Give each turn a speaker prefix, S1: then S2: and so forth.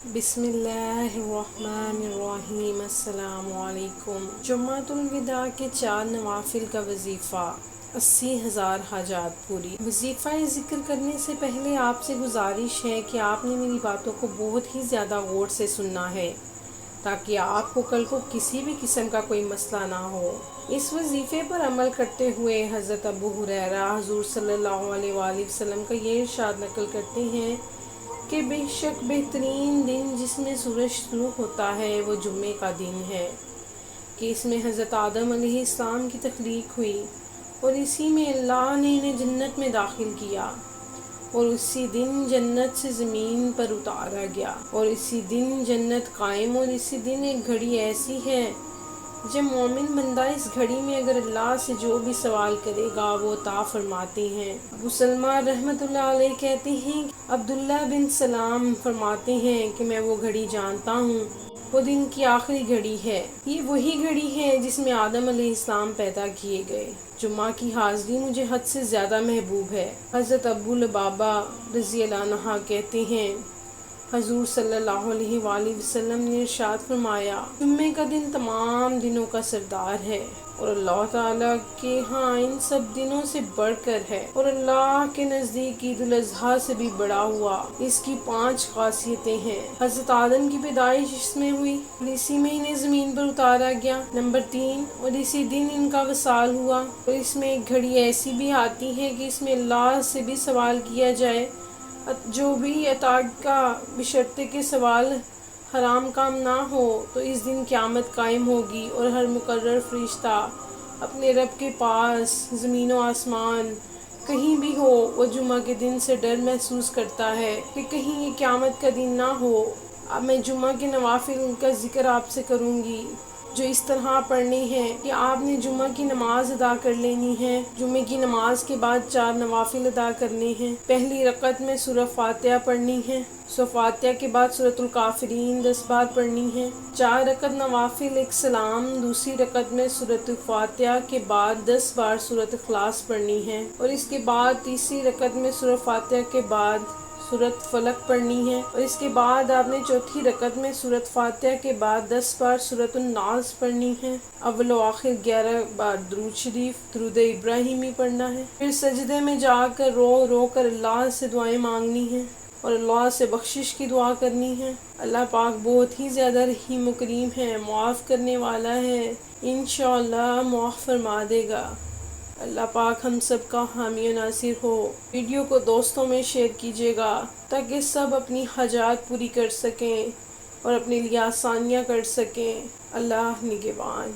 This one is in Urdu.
S1: بسم اللہ الرحمن الرحیم۔ السلام علیکم۔ جمعۃ الوداع کے 4 نوافل کا وظیفہ، 80,000 حاجات پوری۔ وظیفہ ذکر کرنے سے پہلے آپ سے گزارش ہے کہ آپ نے میری باتوں کو بہت ہی زیادہ غور سے سننا ہے تاکہ آپ کو کل کو کسی بھی قسم کا کوئی مسئلہ نہ ہو۔ اس وظیفے پر عمل کرتے ہوئے حضرت ابو ہریرہ حضور صلی اللہ علیہ وآلہ وسلم کا یہ ارشاد نقل کرتے ہیں کہ بے شک بہترین دن جس میں سورج طلوع ہوتا ہے وہ جمعے کا دن ہے، کہ اس میں حضرت آدم علیہ السلام کی تخلیق ہوئی اور اسی میں اللہ نے انہیں جنت میں داخل کیا، اور اسی دن جنت سے زمین پر اتارا گیا، اور اسی دن جنت قائم، اور اسی دن ایک گھڑی ایسی ہے جب مومن بندہ اس گھڑی میں اگر اللہ سے جو بھی سوال کرے گا وہ عطا فرماتے ہیں۔ ابو سلمہ رحمۃ اللہ علیہ کہتے ہیں، عبداللہ بن سلام فرماتے ہیں کہ میں وہ گھڑی جانتا ہوں، وہ دن کی آخری گھڑی ہے، یہ وہی گھڑی ہے جس میں آدم علیہ السلام پیدا کیے گئے۔ جمعہ کی حاضری مجھے حد سے زیادہ محبوب ہے۔ حضرت ابو لبابہ رضی اللہ عنہ کہتے ہیں، حضور صلی اللہ علیہ وآلہ وسلم نے ارشاد فرمایا، جمعے کا دن تمام دنوں کا سردار ہے اور اللہ تعالیٰ کے ہاں ان سب دنوں سے بڑھ کر ہے، اور اللہ کے نزدیک عید الاضحیٰ سے بھی بڑا ہوا۔ اس کی 5 خاصیتیں ہیں۔ حضرت آدم کی پیدائش اس میں ہوئی اور اسی میں انہیں زمین پر اتارا گیا۔ نمبر 3، اور اسی دن ان کا وصال ہوا، اور اس میں ایک گھڑی ایسی بھی آتی ہے کہ اس میں اللہ سے بھی سوال کیا جائے، جو بھی عطا کا، بشرطے کہ سوال حرام کام نہ ہو، تو اس دن قیامت قائم ہوگی اور ہر مقرر فرشتہ اپنے رب کے پاس، زمین و آسمان کہیں بھی ہو، وہ جمعہ کے دن سے ڈر محسوس کرتا ہے کہ کہیں یہ قیامت کا دن نہ ہو۔ اب میں جمعہ کے نوافل کا ذکر آپ سے کروں گی جو اس طرح پڑھنے ہیں کہ آپ نے جمعہ کی نماز ادا کر لینی ہے۔ جمعہ کی نماز کے بعد 4 نوافل ادا کرنے ہیں۔ پہلی رکعت میں سورہ فاتحہ پڑھنی ہے، سورہ فاتحہ کے بعد سورۃ الکافرین 10 بار پڑھنی ہے۔ 4 رکعت نوافل ایک سلام، دوسری رکعت میں سورۃ فاتحہ کے بعد 10 بار سورۃ اخلاص پڑھنی ہے، اور اس کے بعد تیسری رکعت میں سورہ فاتحہ کے بعد سورۃ فلق پڑھنی ہے، اور اس کے بعد آپ نے چوتھی رکعت میں سورۃ فاتحہ کے بعد 10 بار سورۃ الناس پڑھنی ہے۔ اول و آخر 11 بار درود شریف، درود ابراہیمی پڑھنا ہے۔ پھر سجدے میں جا کر رو رو کر اللہ سے دعائیں مانگنی ہیں اور اللہ سے بخشش کی دعا کرنی ہے۔ اللہ پاک بہت ہی زیادہ رحیم و کریم ہے، معاف کرنے والا ہے، انشاءاللہ معاف فرما دے گا۔ اللہ پاک ہم سب کا حامی و ناصر ہو۔ ویڈیو کو دوستوں میں شیئر کیجیے گا تاکہ سب اپنی حاجات پوری کر سکیں اور اپنے لیے آسانیاں کر سکیں۔ اللہ نگہبان۔